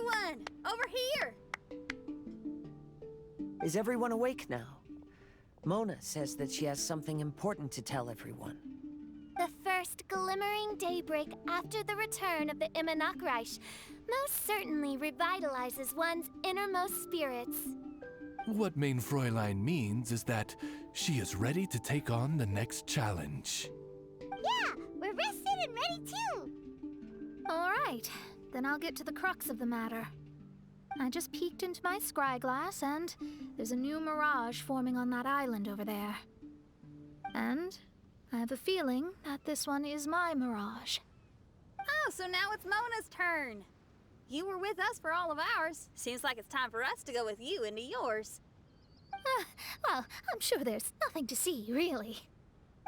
Everyone, over here! Is everyone awake now? Mona says that she has something important to tell everyone. The first glimmering daybreak after the return of the Immonakreich most certainly revitalizes one's innermost spirits. What Main Fräulein means is that she is ready to take on the next challenge. Yeah, we're rested and ready too. All right, then I'll get to the crux of the matter. I just peeked into my scryglass and there's a new mirage forming on that island over there. And I have a feeling that this one is my mirage. Oh, so now it's Mona's turn. You were with us for all of ours. Seems like it's time for us to go with you into yours. Well, I'm sure there's nothing to see, really.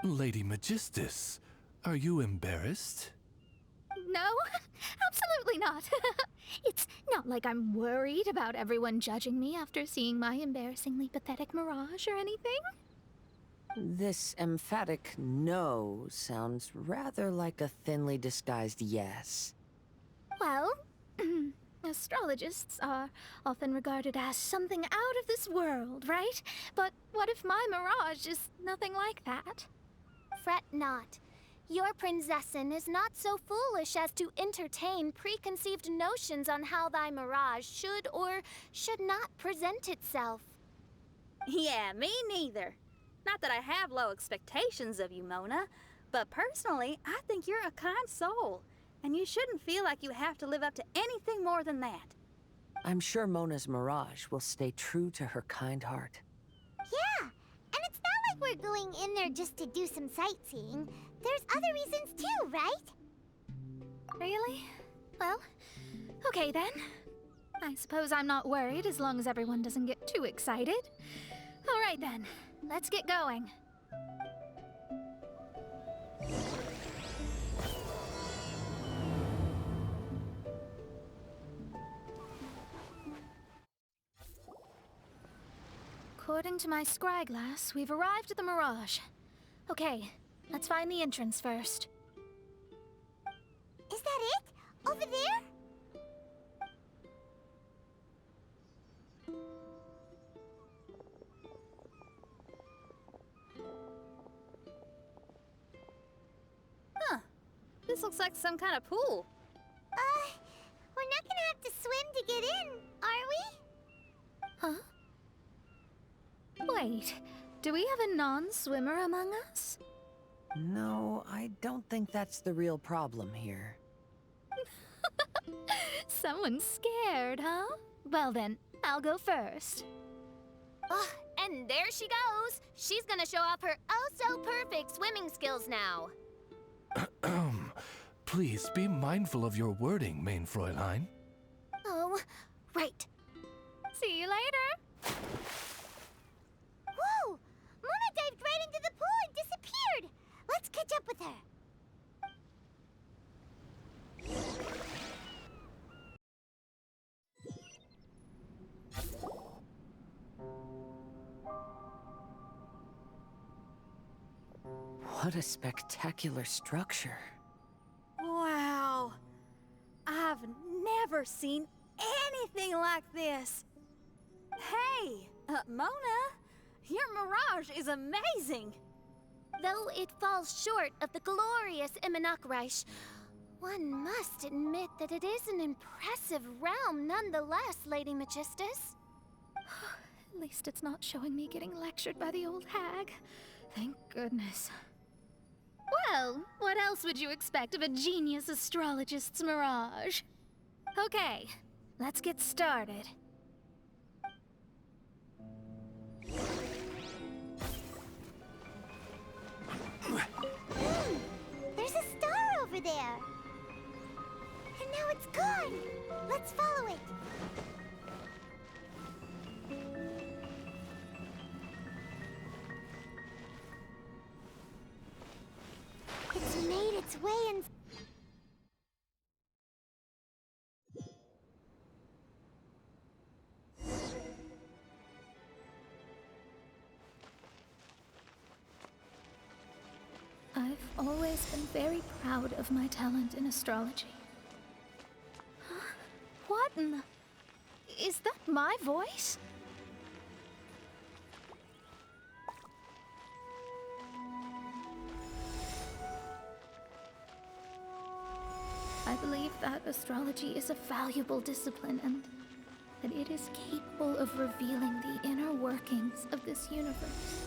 Lady Magistus, are you embarrassed? No, absolutely not. It's not like I'm worried about everyone judging me after seeing my embarrassingly pathetic mirage or anything. This emphatic no sounds rather like a thinly disguised yes. Well, astrologists are often regarded as something out of this world, right? But what if my mirage is nothing like that? Fret not. Your princessin is not so foolish as to entertain preconceived notions on how thy mirage should or should not present itself. Yeah, me neither. Not that I have low expectations of you, Mona, but personally, I think you're a kind soul, and you shouldn't feel like you have to live up to anything more than that. I'm sure Mona's mirage will stay true to her kind heart. Yeah, and it's not like we're going in there just to do some sightseeing. There's other reasons too, right? Really? Well, okay then. I suppose I'm not worried as long as everyone doesn't get too excited. All right then, let's get going. According to my scryglass, we've arrived at the Mirage. Okay, let's find the entrance first. Is that it? Over there? Huh. This looks like some kind of pool. We're not gonna have to swim to get in, are we? Huh? Wait, do we have a non-swimmer among us? No, I don't think that's the real problem here. Someone's scared, huh? Well then, I'll go first. Oh, and there she goes. She's gonna show off her oh-so-perfect swimming skills now. Please be mindful of your wording, Main Fräulein. Oh, right. See you later. Whoa! Mona dived right into the pool and disappeared! Let's catch up with her. What a spectacular structure. Wow. I've never seen anything like this. Hey, Mona, your mirage is amazing. Though it falls short of the glorious Immonakreich, one must admit that it is an impressive realm nonetheless, Lady Magistus. At least it's not showing me getting lectured by the old hag. Thank goodness. Well, what else would you expect of a genius astrologist's mirage? Okay, let's get started. There's a star over there. And now it's gone. Let's follow it. It's made its way in. I've always been very proud of my talent in astrology. Huh? What in the... Is that my voice? I believe that astrology is a valuable discipline and that it is capable of revealing the inner workings of this universe.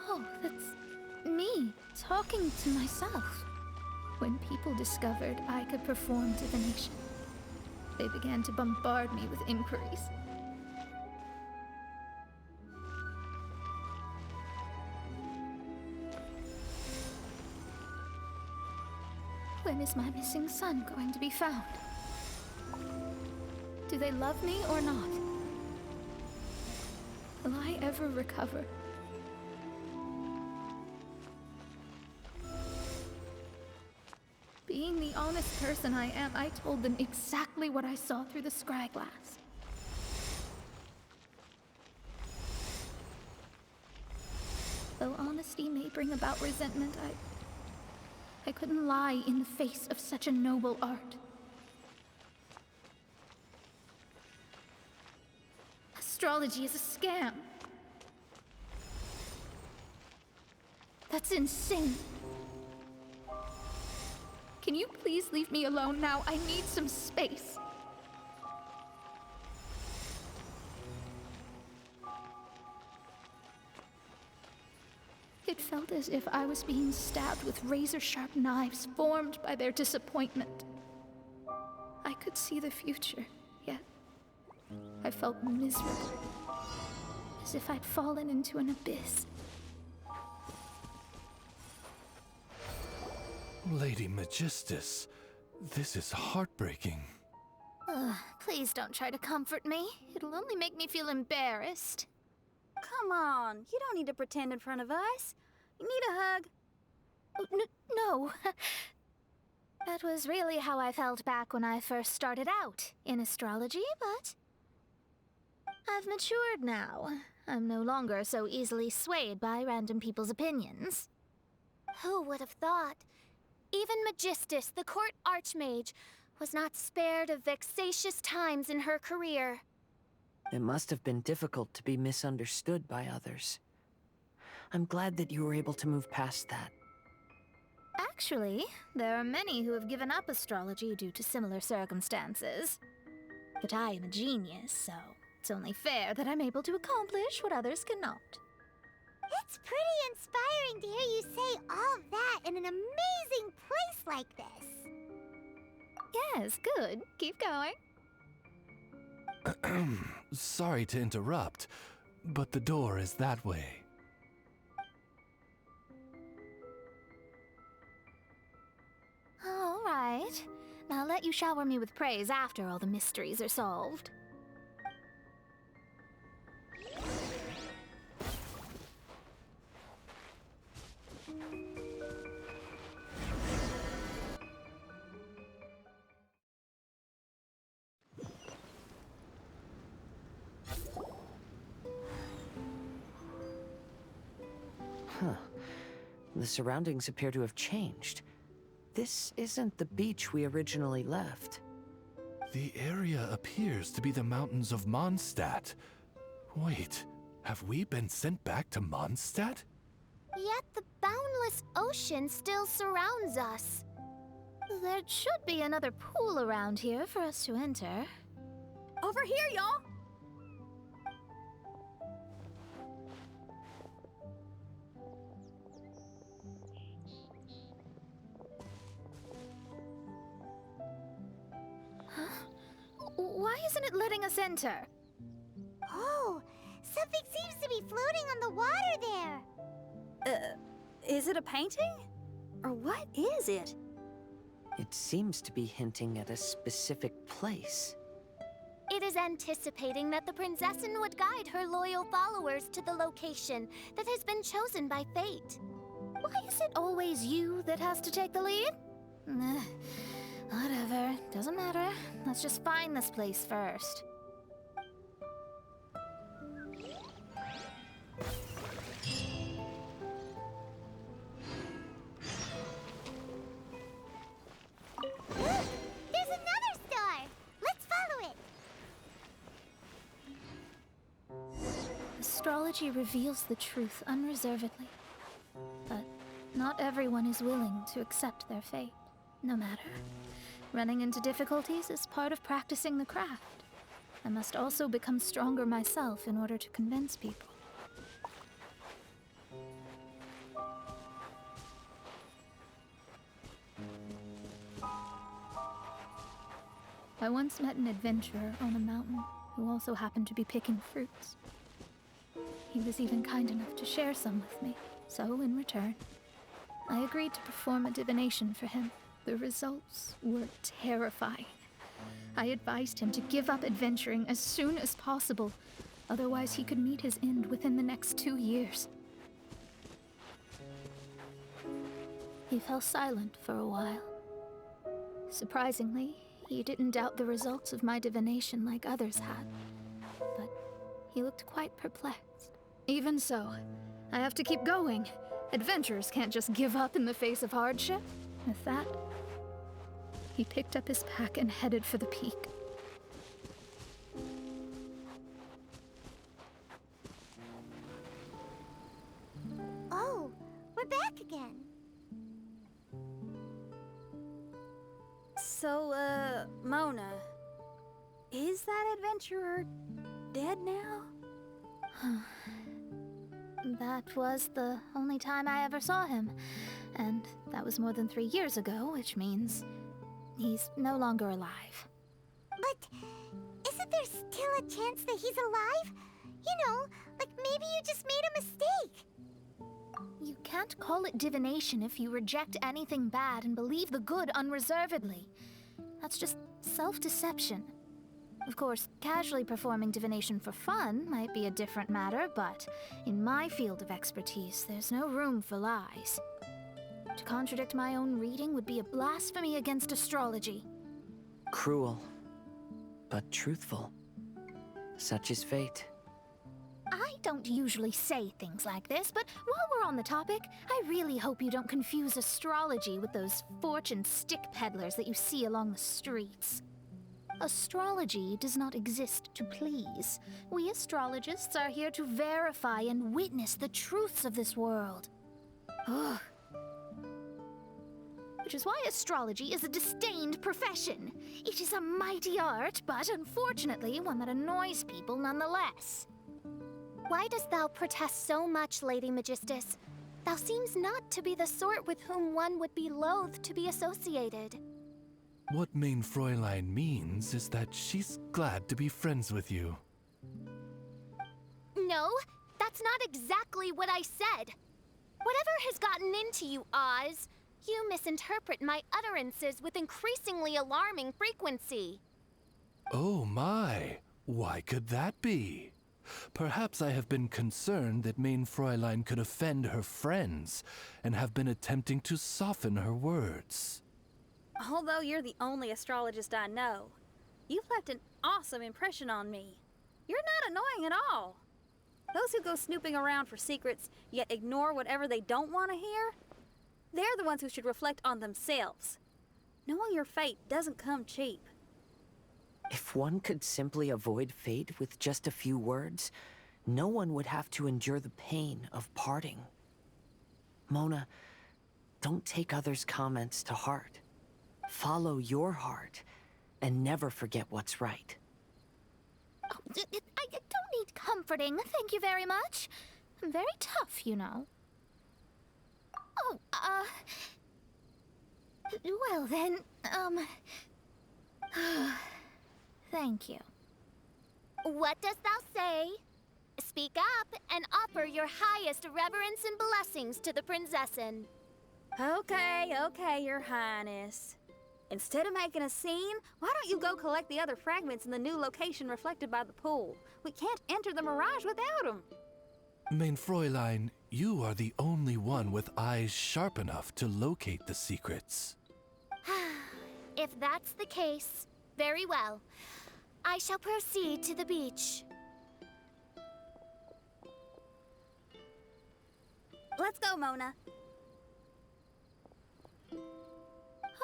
Oh, that's me talking to myself. When people discovered I could perform divination, they began to bombard me with inquiries. When is my missing son going to be found? Do they love me or not? Will I ever recover? Being the honest person I am, I told them exactly what I saw through the scryglass. Though honesty may bring about resentment, I couldn't lie in the face of such a noble art. Astrology is a scam. That's insane. Can you please leave me alone now? I need some space. It felt as if I was being stabbed with razor-sharp knives formed by their disappointment. I could see the future, yet I felt miserable, as if I'd fallen into an abyss. Lady Magistus, this is heartbreaking. Please don't try to comfort me. It'll only make me feel embarrassed. Come on, you don't need to pretend in front of us. You need a hug. No. That was really how I felt back when I first started out in astrology, but I've matured now. I'm no longer so easily swayed by random people's opinions. Who would have thought? Even Magistus, the court archmage, was not spared of vexatious times in her career. It must have been difficult to be misunderstood by others. I'm glad that you were able to move past that. Actually, there are many who have given up astrology due to similar circumstances. But I am a genius, so it's only fair that I'm able to accomplish what others cannot. It's pretty inspiring to hear you say all that in an amazing place like this. Yes, good. Keep going. Sorry to interrupt, but the door is that way. All right. I'll let you shower me with praise after all the mysteries are solved. The surroundings appear to have changed. This isn't the beach we originally left. The area appears to be the mountains of Mondstadt. Wait, have we been sent back to Mondstadt? Yet the boundless ocean still surrounds us. There should be another pool around here for us to enter. Over here, y'all. Why isn't it letting us enter? Oh, something seems to be floating on the water there. Is it a painting? Or what is it? It seems to be hinting at a specific place. It is anticipating that the Princessin would guide her loyal followers to the location that has been chosen by fate. Why is it always you that has to take the lead? Whatever, doesn't matter. Let's just find this place first. Look, there's another star. astrology reveals the truth unreservedly. But not everyone is willing to accept their fate, no matter. Running into difficulties is part of practicing the craft. I must also become stronger myself in order to convince people. I once met an adventurer on a mountain who also happened to be picking fruits. He was even kind enough to share some with me, so in return, I agreed to perform a divination for him. The results were terrifying. I advised him to give up adventuring as soon as possible, otherwise he could meet his end within the next 2 years. He fell silent for a while. Surprisingly, he didn't doubt the results of my divination like others had, but he looked quite perplexed. Even so, I have to keep going. Adventurers can't just give up in the face of hardship. With that, he picked up his pack and headed for the peak. Oh, we're back again. So, Mona, is that adventurer dead now? That was the only time I ever saw him, and that was more than 3 years ago, which means he's no longer alive. But isn't there still a chance that he's alive? You know, like maybe you just made a mistake. You can't call it divination if you reject anything bad and believe the good unreservedly. That's just self-deception. Of course, casually performing divination for fun might be a different matter, but in my field of expertise, there's no room for lies. To contradict my own reading would be a blasphemy against astrology. Cruel, but truthful. Such is fate. I don't usually say things like this, but while we're on the topic, I really hope you don't confuse astrology with those fortune stick peddlers that you see along the streets. Astrology does not exist to please. We astrologists are here to verify and witness the truths of this world. Ugh. Which is why astrology is a disdained profession. It is a mighty art, but unfortunately one that annoys people nonetheless. Why dost thou protest so much, Lady Magistus? Thou seems not to be the sort with whom one would be loath to be associated. What Mein Fräulein means is that she's glad to be friends with you. No, that's not exactly what I said. Whatever has gotten into you, Oz, you misinterpret my utterances with increasingly alarming frequency. Oh my, why could that be? Perhaps I have been concerned that Mein Fräulein could offend her friends and have been attempting to soften her words. Although you're the only astrologist I know, you've left an awesome impression on me. You're not annoying at all. Those who go snooping around for secrets, yet ignore whatever they don't want to hear, they're the ones who should reflect on themselves. Knowing your fate doesn't come cheap. If one could simply avoid fate with just a few words, no one would have to endure the pain of parting. Mona, don't take others' comments to heart. Follow your heart, and never forget what's right. Oh, I don't need comforting, thank you very much. I'm very tough, you know. Oh, well then, thank you. What dost thou say? Speak up and offer your highest reverence and blessings to the Prinzessin. Okay, Your Highness. Instead of making a scene, why don't you go collect the other fragments in the new location reflected by the pool? We can't enter the Mirage without them. Mein Fräulein, you are the only one with eyes sharp enough to locate the secrets. If that's the case, very well. I shall proceed to the beach. Let's go, Mona.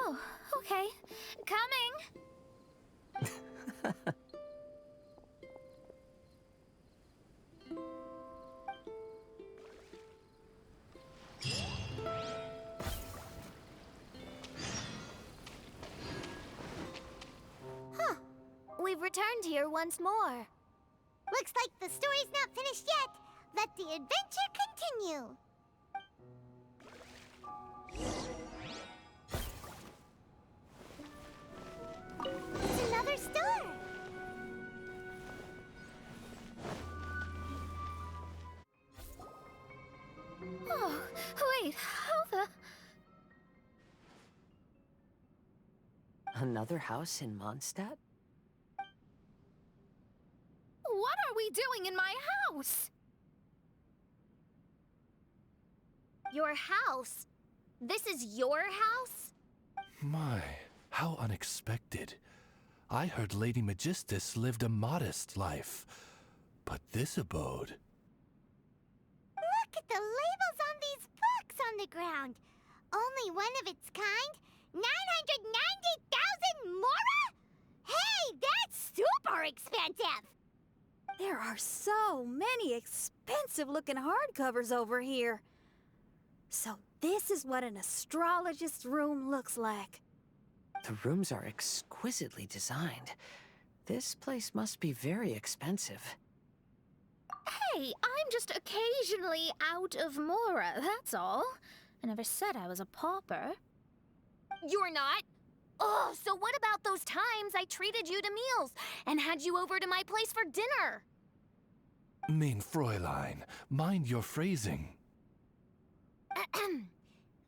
Oh, okay. Coming! returned here once more. Looks like the story's not finished yet. Let the adventure continue. It's another star. Oh, wait, how the... Another house in Mondstadt? What are we doing in my house? Your house? This is your house? My, how unexpected. I heard Lady Magistus lived a modest life, but this abode... Look at the labels on these books on the ground. Only one of its kind? 990,000 mora? Hey, that's super expensive! There are so many expensive-looking hardcovers over here. So this is what an astrologist's room looks like. The rooms are exquisitely designed. This place must be very expensive. Hey, I'm just occasionally out of mora, that's all. I never said I was a pauper. You're not? Oh, so what about those times I treated you to meals and had you over to my place for dinner? Mein Fräulein, mind your phrasing.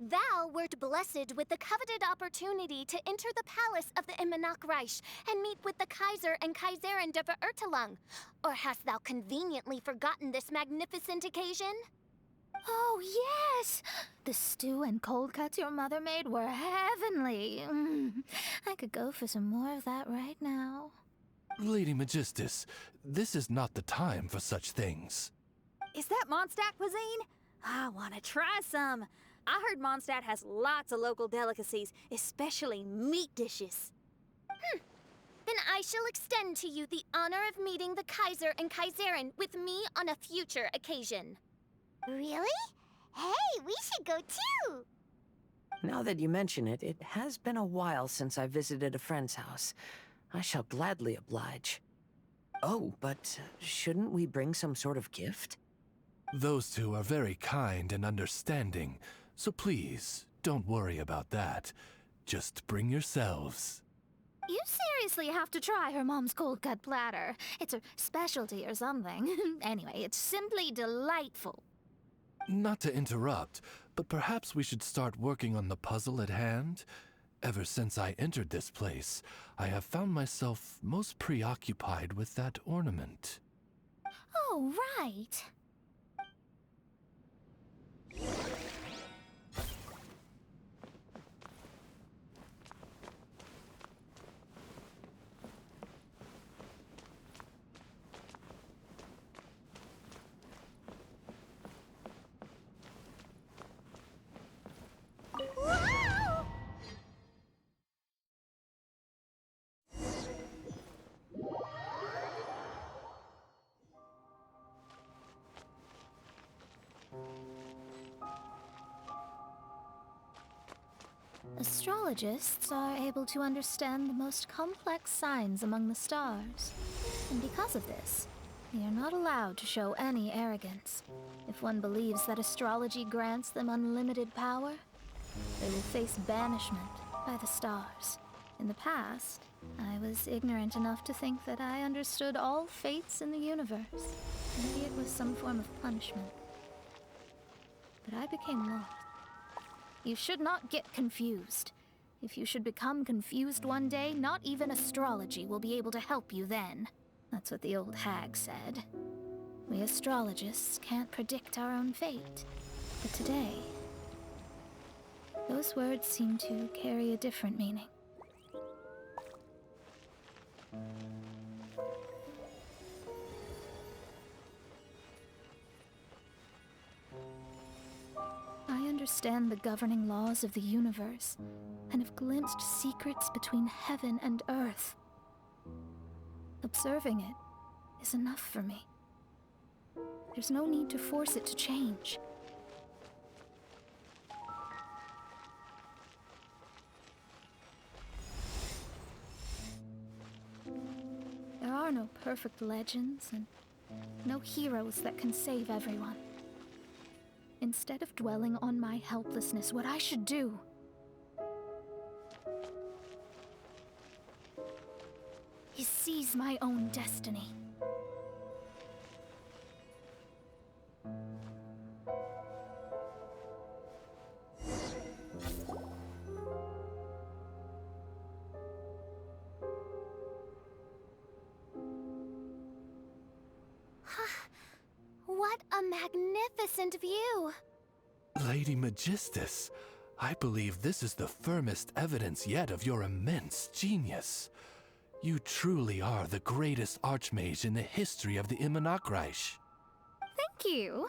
Thou wert blessed with the coveted opportunity to enter the palace of the Immanok Reich and meet with the Kaiser and Kaiserin der Verurteilung. Or hast thou conveniently forgotten this magnificent occasion? Oh, yes! The stew and cold cuts your mother made were heavenly. I could go for some more of that right now. Lady Magistus, this is not the time for such things. Is that Mondstadt cuisine? I want to try some. I heard Mondstadt has lots of local delicacies, especially meat dishes. Then I shall extend to you the honor of meeting the Kaiser and Kaiserin with me on a future occasion. Really? Hey, we should go too! Now that you mention it, it has been a while since I visited a friend's house. I shall gladly oblige. Oh, but shouldn't we bring some sort of gift? Those two are very kind and understanding, so please, don't worry about that. Just bring yourselves. You seriously have to try her mom's cold cut platter. It's her specialty or something. Anyway, it's simply delightful. Not to interrupt, but perhaps we should start working on the puzzle at hand? Ever since I entered this place, I have found myself most preoccupied with that ornament. Oh, right. Wow! Astrologists are able to understand the most complex signs among the stars. And because of this, they are not allowed to show any arrogance. If one believes that astrology grants them unlimited power, they will face banishment by the stars. In the past, I was ignorant enough to think that I understood all fates in the universe. Maybe it was some form of punishment. But I became lost. You should not get confused. If you should become confused one day, not even astrology will be able to help you then. That's what the old hag said. We astrologists can't predict our own fate. But today, those words seem to carry a different meaning. I understand the governing laws of the universe, and have glimpsed secrets between heaven and earth. Observing it is enough for me. There's no need to force it to change. no perfect legends, and no heroes that can save everyone. Instead of dwelling on my helplessness, what I should do is seize my own destiny. What a magnificent view! Lady Magistus, I believe this is the firmest evidence yet of your immense genius. You truly are the greatest archmage in the history of the Immonokreich. Thank you.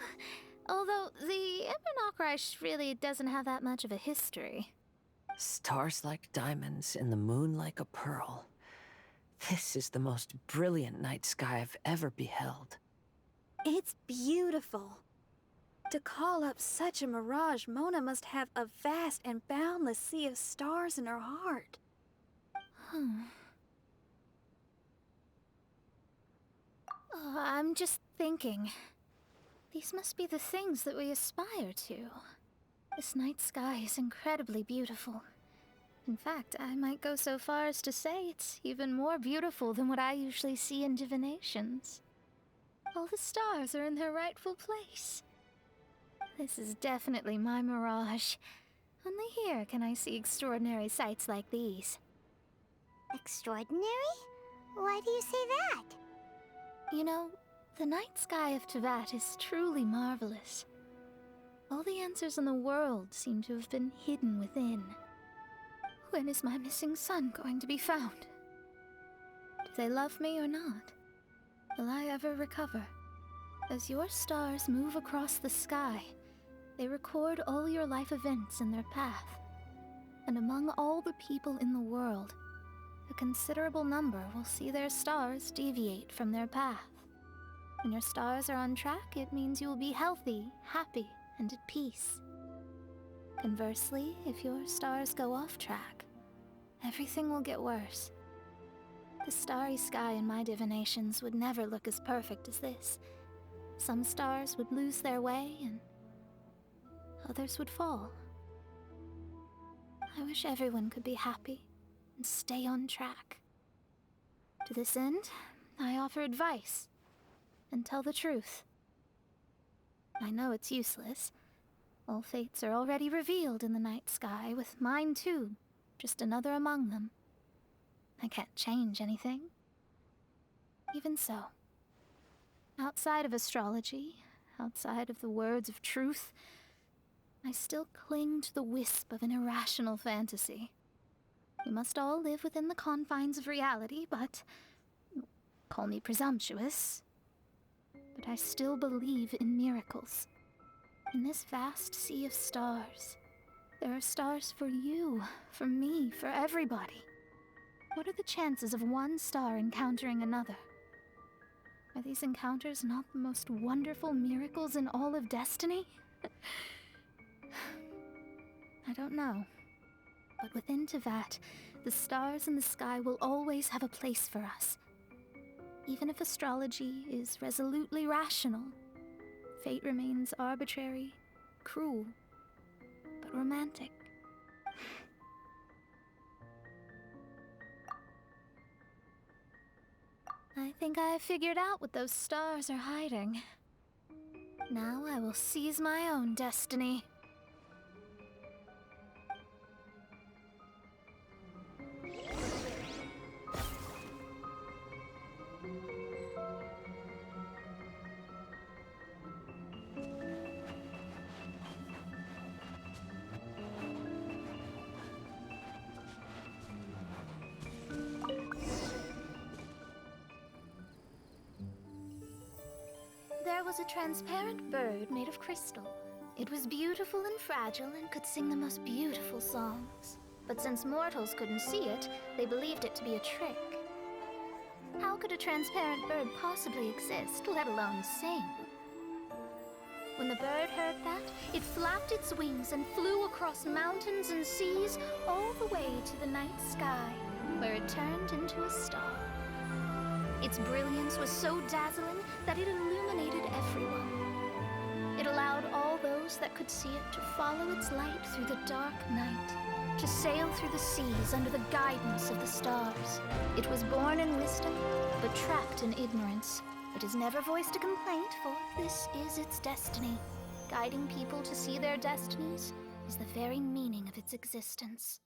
Although the Immonokreich really doesn't have that much of a history. Stars like diamonds and the moon like a pearl. This is the most brilliant night sky I've ever beheld. It's beautiful. To call up such a mirage, Mona must have a vast and boundless sea of stars in her heart. I'm just thinking. These must be the things that we aspire to. This night sky is incredibly beautiful. In fact, I might go so far as to say it's even more beautiful than what I usually see in divinations. All the stars are in their rightful place. This is definitely my mirage. Only here can I see extraordinary sights like these. Extraordinary? Why do you say that? You know, the night sky of Teyvat is truly marvelous. All the answers in the world seem to have been hidden within. When is my missing son going to be found? Do they love me or not? Will I ever recover? As your stars move across the sky, they record all your life events in their path. And among all the people in the world, a considerable number will see their stars deviate from their path. When your stars are on track, it means you will be healthy, happy, and at peace. Conversely, if your stars go off track, everything will get worse. The starry sky in my divinations would never look as perfect as this. Some stars would lose their way, and others would fall. I wish everyone could be happy and stay on track. To this end, I offer advice and tell the truth. I know it's useless. All fates are already revealed in the night sky, with mine too, just another among them. I can't change anything. Even so, outside of astrology, outside of the words of truth, I still cling to the wisp of an irrational fantasy. We must all live within the confines of reality, but call me presumptuous. But I still believe in miracles. In this vast sea of stars, there are stars for you, for me, for everybody. What are the chances of one star encountering another? Are these encounters not the most wonderful miracles in all of destiny? I don't know. But within Teyvat, the stars in the sky will always have a place for us. Even if astrology is resolutely rational, fate remains arbitrary, cruel, but romantic. I think I figured out what those stars are hiding. Now I will seize my own destiny. There was a transparent bird made of crystal. It was beautiful and fragile and could sing the most beautiful songs. But since mortals couldn't see it, they believed it to be a trick. How could a transparent bird possibly exist, let alone sing? When the bird heard that, it flapped its wings and flew across mountains and seas all the way to the night sky, where it turned into a star. Its brilliance was so dazzling that it illuminated everyone. It allowed all those that could see it to follow its light through the dark night, to sail through the seas under the guidance of the stars. It was born in wisdom, but trapped in ignorance. It has never voiced a complaint, for this is its destiny. Guiding people to see their destinies is the very meaning of its existence.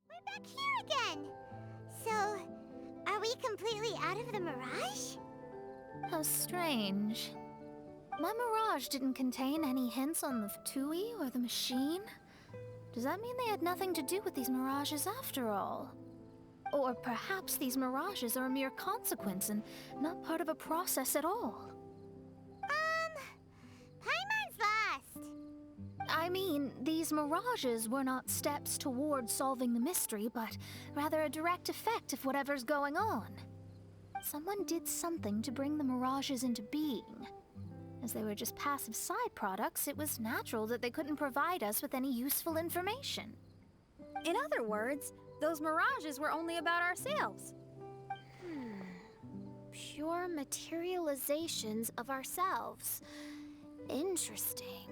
We're back here again! So, are we completely out of the mirage? How strange. My mirage didn't contain any hints on the Fatui or the machine. Does that mean they had nothing to do with these mirages after all? Or perhaps these mirages are a mere consequence and not part of a process at all? Paimon's lost. I mean, these mirages were not steps towards solving the mystery, but rather a direct effect of whatever's going on. Someone did something to bring the mirages into being. As they were just passive side products, it was natural that they couldn't provide us with any useful information. In other words, those mirages were only about ourselves. Pure materializations of ourselves. Interesting.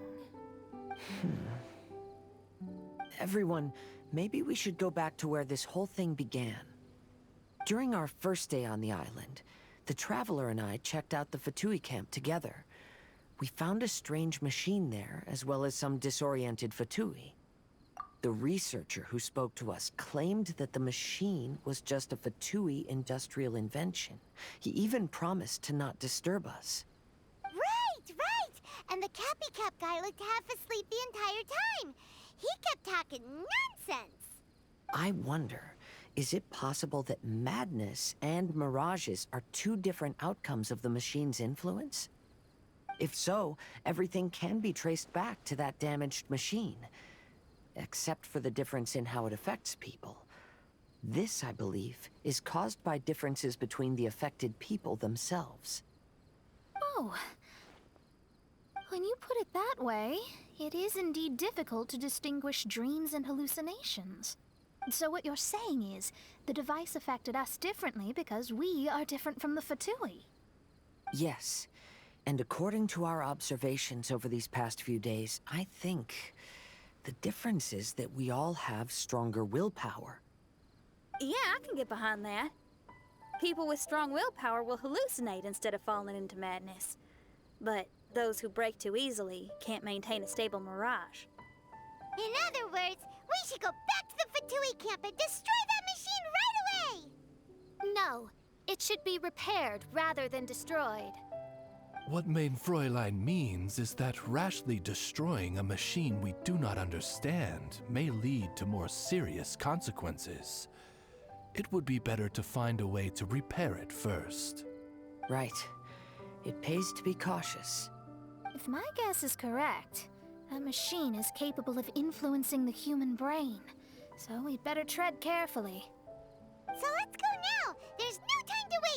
Everyone, maybe we should go back to where this whole thing began. During our first day on the island, the Traveler and I checked out the Fatui camp together. We found a strange machine there, as well as some disoriented Fatui. The researcher who spoke to us claimed that the machine was just a Fatui industrial invention. He even promised to not disturb us. Right! And the Cappy Cap guy looked half asleep the entire time. He kept talking nonsense. I wonder, is it possible that madness and mirages are two different outcomes of the machine's influence? If so, everything can be traced back to that damaged machine. Except for the difference in how it affects people. This, I believe, is caused by differences between the affected people themselves. Oh. When you put it that way, it is indeed difficult to distinguish dreams and hallucinations. So what you're saying is, the device affected us differently because we are different from the Fatui. Yes, and according to our observations over these past few days, I think the difference is that we all have stronger willpower. Yeah, I can get behind that. People with strong willpower will hallucinate instead of falling into madness. But those who break too easily can't maintain a stable mirage. In other words, we should go back to the Fatui camp and destroy that machine right away! No, it should be repaired rather than destroyed. What Main Fräulein means is that rashly destroying a machine we do not understand may lead to more serious consequences. It would be better to find a way to repair it first. Right. It pays to be cautious. If my guess is correct, that machine is capable of influencing the human brain. So we'd better tread carefully. So let's go now! There's no time to waste!